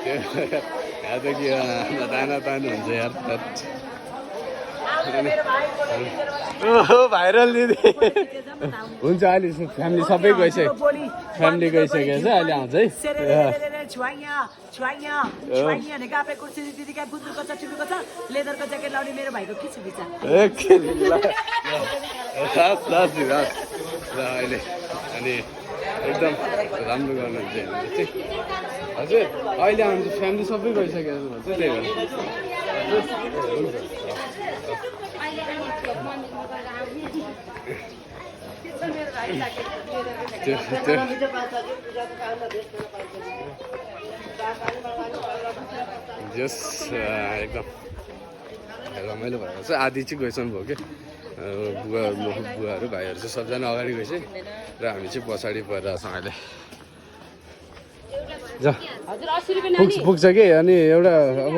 यहाँ त के ताना तानु हुन्छ यार ओहो भाइरल दिदी हुन्छ अहिले फ्यामिली सबै गइसक्यो फ्यामिली गइसकेको छ अहिले आउँछ है लेदरको ज्याकेट लाउने मेरो भाइको के छ विचार ल अहिले अनि एकदम राम्रो गर्नुहुन्छ हामीले चाहिँ हजुर अहिले हाम्रो फ्यामिली सबै गइसकेको छ भन्छ त्यही जस एकदम रमाइलो भएको छ आधी चाहिँ गइसक्नु भयो कि बुवाहरू भाइहरू चाहिँ सबजना अगाडि गइसक्यो र हामी चाहिँ पछाडि परिरहेको छौँ अहिले पुग्छ कि अनि एउटा अब